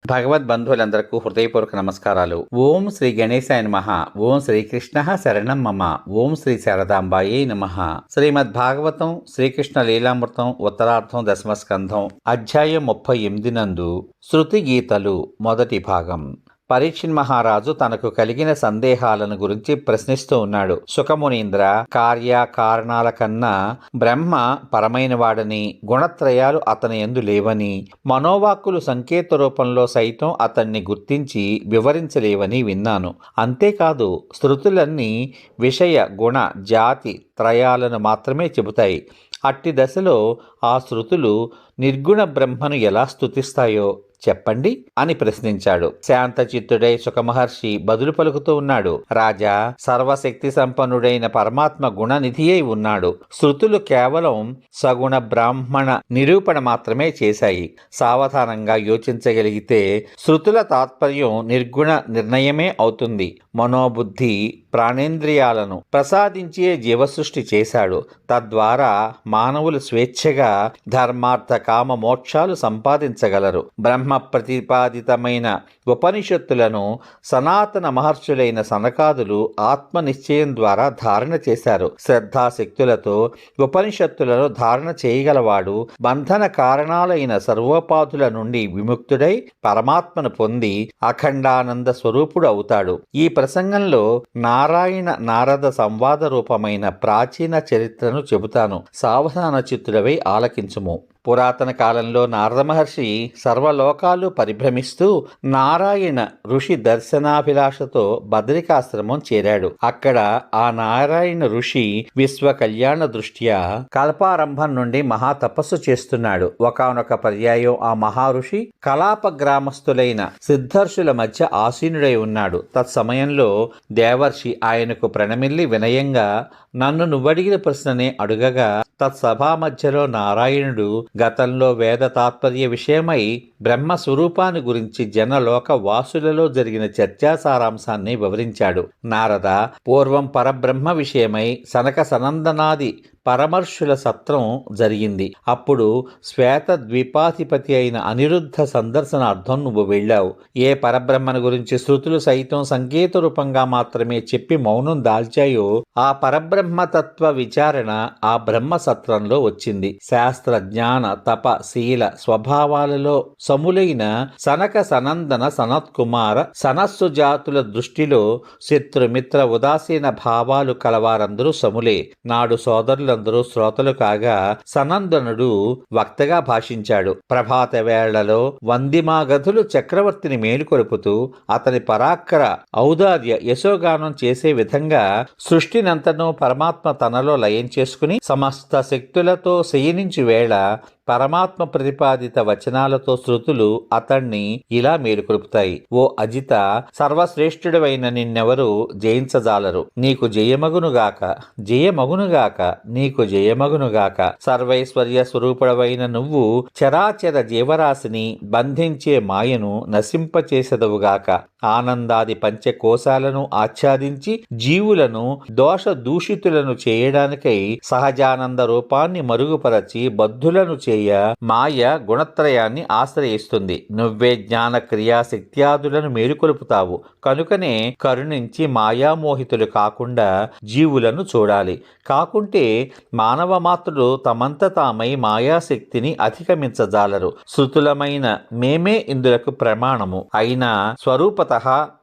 భగవద్బంధువులందరకు హృదయపూర్వక నమస్కారాలు. ఓం శ్రీ గణేశాయ నమః. ఓం శ్రీకృష్ణ శరణం మమ. ఓం శ్రీ శారదాంబాయే నమః. శ్రీమద్ భాగవతం శ్రీకృష్ణ లీలామృతం ఉత్తరార్థం దశమ స్కంధం అధ్యాయం 38 నందు శృతి గీతలు మొదటి భాగం. పరీక్షిత్ మహారాజు తనకు కలిగిన సందేహాలను గురించి ప్రశ్నిస్తూ ఉన్నాడు. సుఖమునీంద్ర, కార్య కారణాల కన్నా బ్రహ్మ పరమైనవాడని, గుణత్రయాలు అతని యందు లేవని, మనోవాక్కులు సంకేత రూపంలో సైతం అతన్ని గుర్తించి వివరించలేవని విన్నాను. అంతేకాదు శృతులన్నీ విషయ గుణ జాతి త్రయాలను మాత్రమే చెబుతాయి. అట్టి దశలో ఆ శృతులు నిర్గుణ బ్రహ్మను ఎలా స్తుతిస్తాయో చెప్పండి అని ప్రశ్నించాడు. శాంతచిత్తుడై సుఖమహర్షి బదులు పలుకుతూ ఉన్నాడు. రాజా, సర్వశక్తి సంపన్నుడైన పరమాత్మ గుణనిధి అయి ఉన్నాడు. శృతులు కేవలం సగుణ బ్రాహ్మణ నిరూపణ మాత్రమే చేశాయి. సావధానంగా యోచించగలిగితే శృతుల తాత్పర్యం నిర్గుణ నిర్ణయమే అవుతుంది. మనోబుద్ధి ప్రాణేంద్రియాలను ప్రసాదించే జీవసృష్టి చేశాడు. తద్వారా మానవులు స్వేచ్ఛగా ధర్మార్థ కామ మోక్షాలు సంపాదించగలరు. బ్రహ్మ ప్రతిపాదితమైన ఉపనిషత్తులను సనాతన మహర్షులైన సనకాదులు ఆత్మనిశ్చయం ద్వారా ధారణ చేశారు. శ్రద్ధాశక్తులతో ఉపనిషత్తులను ధారణ చేయగలవాడు బంధన కారణాలైన సర్వోపాధుల నుండి విముక్తుడై పరమాత్మను పొంది అఖండానంద స్వరూపుడు అవుతాడు. ఈ ప్రసంగంలో నారాయణ నారద సంవాద రూపమైన ప్రాచీన చరిత్రను చెబుతాను. సావధాన చిత్తుడవై ఆలకించుము. పురాతన కాలంలో నారద మహర్షి సర్వలోకాలు పరిభ్రమిస్తూ నారాయణ ఋషి దర్శనాభిలాషతో బదరికాశ్రమం చేరాడు. అక్కడ ఆ నారాయణ ఋషి విశ్వ కళ్యాణ దృష్ట్యా కల్పారంభం నుండి మహా తపస్సు చేస్తున్నాడు. ఒకానొక పర్యాయం ఆ మహర్షి కలాప గ్రామస్తులైన సిద్ధర్షుల మధ్య ఆసీనుడై ఉన్నాడు. తత్సమయంలో దేవర్షి ఆయనకు ప్రణమిల్లి వినయంగా, నన్ను నువ్వడిగిన ప్రశ్ననే అడుగగా తత్సభా మధ్యలో నారాయణుడు గతంలో వేద తాత్పర్య విషయమై బ్రహ్మస్వరూపాన్ని గురించి జనలోక వాసులలో జరిగిన చర్చా సారాంశాన్ని వివరించాడు. నారద, పూర్వం పరబ్రహ్మ విషయమై సనక సనందనాది పరమర్షుల సత్రం జరిగింది. అప్పుడు శ్వేత ద్వీపాధిపతి అయిన అనిరుద్ధ సందర్శనార్థం నువ్వు వెళ్ళావు. ఏ పరబ్రహ్మను గురించి శృతులు సైతం సంకేత రూపంగా మాత్రమే చెప్పి మౌనం దాల్చాయో ఆ పరబ్రహ్మతత్వ విచారణ ఆ బ్రహ్మ సత్రంలో వచ్చింది. శాస్త్ర జ్ఞాన తప శీల స్వభావాలలో సములైన సనక సనందన సనత్కుమార సనస్సు జాతుల దృష్టిలో శత్రుమిత్ర ఉదాసీన భావాలు కలవారందరూ సములే. నాడు సోదరులందరూ శ్రోతలు కాగా సనందనుడు వక్తగా భాషించాడు. ప్రభాత వేళలో వందిమాగధులు చక్రవర్తిని మేలుకొలుపుతూ అతని పరాక్ర ఔదార్య యశోగానం చేసే విధంగా సృష్టినంతనూ పరమాత్మ తనలో లయం చేసుకుని సమస్త శక్తులతో శయనించు వేళ పరమాత్మ ప్రతిపాదిత వచనాలతో శృతులు అతణ్ణి ఇలా మేలుకొలుపుతాయి. ఓ అజిత, సర్వశ్రేష్ఠుడవైన నిన్నెవరు జయించజాలరు. నీకు జయమగునుగాక, జయమగునుగాక, నీకు జయమగునుగాక. సర్వైశ్వర్య స్వరూపుడవైన నువ్వు చరాచర జీవరాశిని బంధించే మాయను నశింపచేసెదవుగాక. ఆనందాది పంచకోశాలను ఆచ్ఛాదించి జీవులను దోష దూషితులను చేయడానికై సహజానంద రూపాన్ని మరుగుపరచి బద్ధులను చేయ మాయ గుణత్రయాన్ని ఆశ్రయిస్తుంది. నువ్వే జ్ఞాన క్రియాశక్త్యాదులను మేలుకొలుపుతావు. కనుకనే కరుణించి మాయామోహితులు కాకుండా జీవులను చూడాలి. కాకుంటే మానవ మాత్రులు తమంత తామై మాయాశక్తిని అధిగమించజాలరు. శృతులమైన మేమే ఇందులకు ప్రమాణము. అయినా స్వరూపత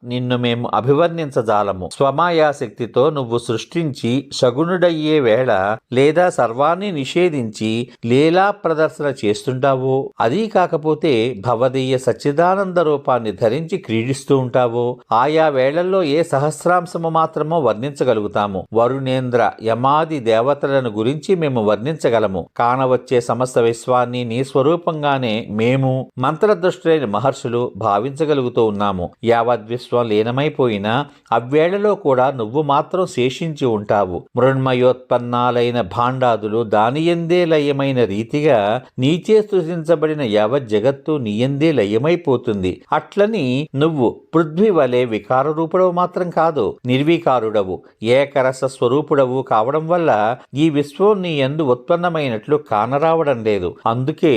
నిన్ను మేము అభివర్ణించజాలము. స్వమాయాశక్తితో నువ్వు సృష్టించి సగుణుడయ్యే వేళ లేదా సర్వాన్ని నిషేధించి లీలా ప్రదర్శన చేస్తుంటావో, అదీ కాకపోతే భవదీయ సచ్చిదానంద రూపాన్ని ధరించి క్రీడిస్తూ ఉంటావో, ఆయా వేళల్లో ఏ సహస్రాంశము మాత్రమో వర్ణించగలుగుతాము. వరుణేంద్ర యమాది దేవతలను గురించి మేము వర్ణించగలము. కానవచ్చే సమస్త విశ్వాన్ని నీ స్వరూపంగానే మేము మంత్రదృష్టులైన మహర్షులు భావించగలుగుతూ ఉన్నాము. యావద్విశ్వం లీనమైపోయినా అవ్వేళలో కూడా నువ్వు మాత్రం శేషించి ఉంటావు. మృణ్మయోత్పన్నాలైన భాండాదులు దానియందే లయమైన రీతిగా నీచే సృజించబడిన యావత్ జగత్తు నీయందే లయమైపోతుంది. అట్లని నువ్వు పృథ్వీ వలె వికార రూపుడవు మాత్రం కాదు, నిర్వికారుడవు, ఏకరస స్వరూపుడవు కావడం వల్ల ఈ విశ్వం నీ యందు ఉత్పన్నమైనట్లు కానరావడం లేదు. అందుకే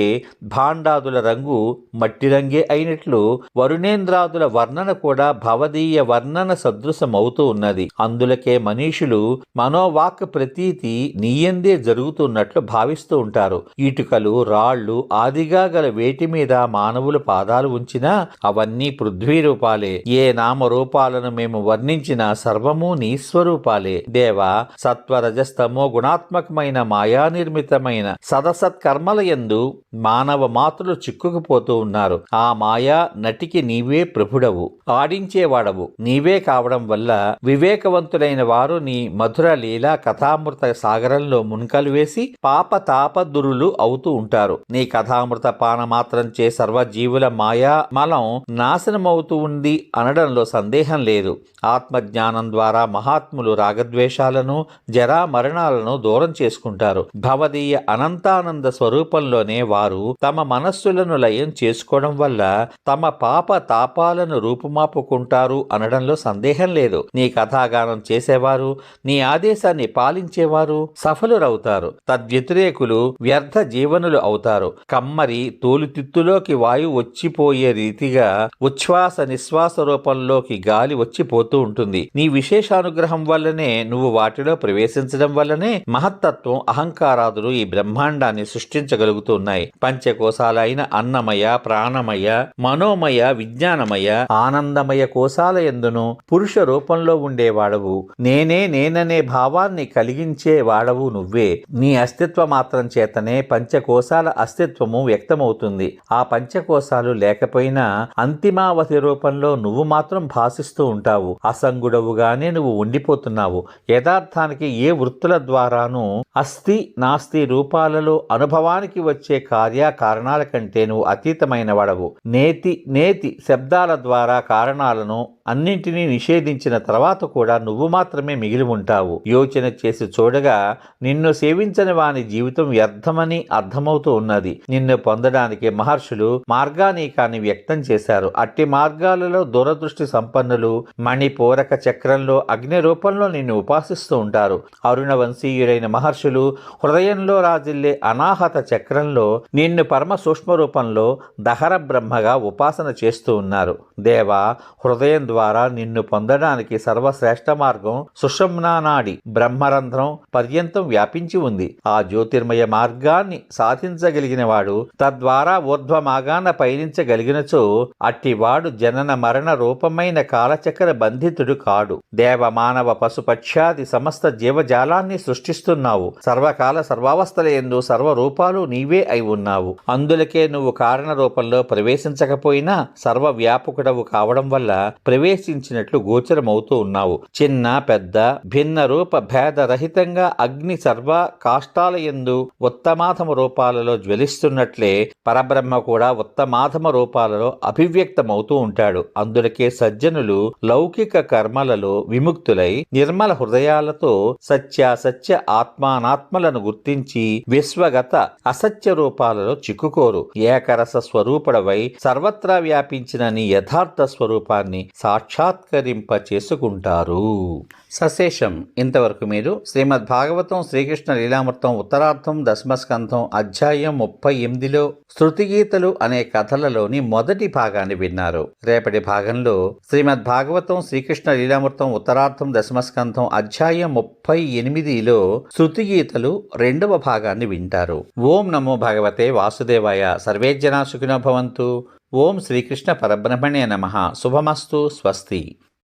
భాండాదుల రంగు మట్టి రంగే అయినట్లు వరుణేంద్రాదుల వర్ణన కూడా భవదీయ వర్ణన సదృశమవుతూ ఉన్నది. అందులకే మనీషులు మనోవాక్ ప్రతీతి నీయందే జరుగుతున్నట్లు భావిస్తూ ఉంటారు. ఇటుకలు, రాళ్లు ఆదిగా గల వేటి మీద మానవులు పాదాలు ఉంచినా అవన్నీ పృథ్వీ రూపాలే. ఏ నామరూపాలను మేము వర్ణించినా సర్వము నీ స్వరూపాలే. దేవా, సత్వరజస్తమో గుణాత్మకమైన మాయా నిర్మితమైన సదసత్కర్మల యందు మానవ మాతృలు చిక్కుకుపోతూ ఉన్నారు. ఆ మాయా నటికి నీవే ప్రభుడవు, ఆడించేవాడవు నీవే కావడం వల్ల వివేకవంతులైన వారు నీ మధుర లీలా కథామృత సాగరంలో మున్కలు వేసి పాప తాపదురులు అవుతూ ఉంటారు. నీ కథామృత పానమాత్రంచే సర్వజీవుల మాయా మలం నాశనమవుతూ ఉంది అనడంలో సందేహం లేదు. ఆత్మజ్ఞానం ద్వారా మహాత్ములు రాగద్వేషాలను జరా మరణాలను దూరం చేసుకుంటారు. భవదీయ అనంతానంద స్వరూపంలోనే వారు తమ మనస్సులను లయం చేసుకోవడం వల్ల తమ పాప తాపాలను రూపుమాపుకుంటారు అనడంలో సందేహం లేదు. నీ కథాగానం చేసేవారు, నీ ఆదేశాన్ని పాలించేవారు సఫలురవుతారు. తద్వ్యతిరేకులు వ్యర్థ జీవనులు అవుతారు. కమ్మరి తోలుతిత్తులోకి వాయువు వచ్చిపోయే రీతిగా ఉచ్ఛ్వాస నిశ్వాస రూపంలోకి గాలి వచ్చిపోతూ ఉంటుంది. నీ విశేషానుగ్రహం వల్లనే నువ్వు వాటిలో ప్రవేశించడం వల్లనే మహత్తత్వం అహంకారాదులు ఈ బ్రహ్మాండాన్ని సృష్టించగలుగుతున్నాయి. పంచకోశాలైన అన్నమయ, ప్రాణమయ, మనోమయ, విజ్ఞానమయ, ఆనందమయ కోశాల యందును పురుష రూపంలో ఉండేవాడవు. నేననే భావాన్ని కలిగించే వాడవు నువ్వే. నీ అస్తిత్వ మాత్రం చేతనే పంచకోశాల అస్తిత్వము వ్యక్తమవుతుంది. ఆ పంచకోశాలు లేకపోయినా అంతిమావతి రూపంలో నువ్వు మాత్రం భాసిస్తూ ఉంటావు. అసంగుడవుగానే నువ్వు ఉండిపోతున్నావు. యథార్థానికి ఏ వృత్తుల ద్వారాను అస్థి నాస్తి రూపాలలో అనుభవానికి వచ్చే కార్యకారణాల కంటే నువ్వు అతీతమైన వాడవు. నేతి శబ్దాల ద్వారా కారణాలను అన్నింటినీ నిషేధించిన తర్వాత కూడా నువ్వు మాత్రమే మిగిలి ఉంటావు. యోచన చేసి చూడగా నిన్ను సేవించని వాని జీవితం వ్యర్థమని అర్థమవుతూ ఉన్నది. నిన్ను పొందడానికి మహర్షులు మార్గానీకాన్ని వ్యక్తం చేశారు. అట్టి మార్గాలలో దూరదృష్టి సంపన్నులు మణిపూరక చక్రంలో అగ్ని రూపంలో నిన్ను ఉపాసిస్తూ ఉంటారు. అరుణ వంశీయుడైన మహర్షులు హృదయంలో రాజిల్లే అనాహత చక్రంలో నిన్ను పరమ సూక్ష్మ రూపంలో దహర బ్రహ్మగా ఉపాసన చేస్తూ ఉన్నారు. దేవా, హృదయం ద్వారా నిన్ను పొందడానికి సర్వశ్రేష్ఠ మార్గం సుషుమ్నా నాడి బ్రహ్మరంధ్రం పర్యంతం వ్యాపించి ఉంది. ఆ జ్యోతిర్మయ మార్గాన్ని సాధించగలిగిన వాడు తద్వారా ఊర్ధ్వమాగాన పయనించగలిగినచో అట్టివాడు జనన మరణ రూపమైన కాలచక్ర బంధితుడు కాడు. దేవ, మానవ, పశుపక్ష్యాది సమస్త జీవజాలాన్ని సృష్టిస్తున్నావు. సర్వకాల సర్వావస్థల యందు సర్వరూపాలు నీవే అయి ఉన్నావు. అందులకే నువ్వు కారణ రూపంలో ప్రవేశించకపోయినా సర్వ వ్యాపకుడవు కావడం వల్ల ప్రవేశించినట్లు గోచరమవుతూ ఉన్నావు. చిన్న పెద్ద భిన్న రూప భేద రహితంగా అగ్ని సర్వ కాష్టాల యందు ఉత్తమాధమ రూపాలలో జ్వలిస్తున్నట్లే పరబ్రహ్మ కూడా ఉత్తమాధమ రూపాలలో అభివ్యక్తమవుతూ ఉంటాడు. అందులకే సజ్జనులు లౌకిక కర్మలలో విముక్తులై నిర్మల హృదయాలతో సత్యాసత్య ఆత్మానాత్మలను గుర్తించి విశ్వగత అసత్య రూపాలలో చిక్కుకోరు. ఏకరస స్వరూపుడవై సర్వత్రా వ్యాపించిన నీ యథార్థ స్వరూపాన్ని సాక్షాత్కరింప చేసుకుంటారు. సశేషం. ఇంతవరకు మీరు శ్రీమద్ భాగవతం శ్రీకృష్ణ లీలామృతం ఉత్తరార్థం దశమస్కంధం అధ్యాయం 38లో శృతిగీతలు అనే కథలలోని మొదటి భాగాన్ని విన్నారు. రేపటి భాగంలో శ్రీమద్ భాగవతం శ్రీకృష్ణ లీలామృతం ఉత్తరార్థం దశమస్కంధం అధ్యాయం 38లో శృతిగీతలు రెండవ భాగాన్ని వింటారు. ఓం నమో భగవతే వాసుదేవాయ. సర్వే జనా సుఖినో భవంతు. ఓం శ్రీకృష్ణ పరబ్రహ్మణే నమః. శుభమస్తు. స్వస్తి.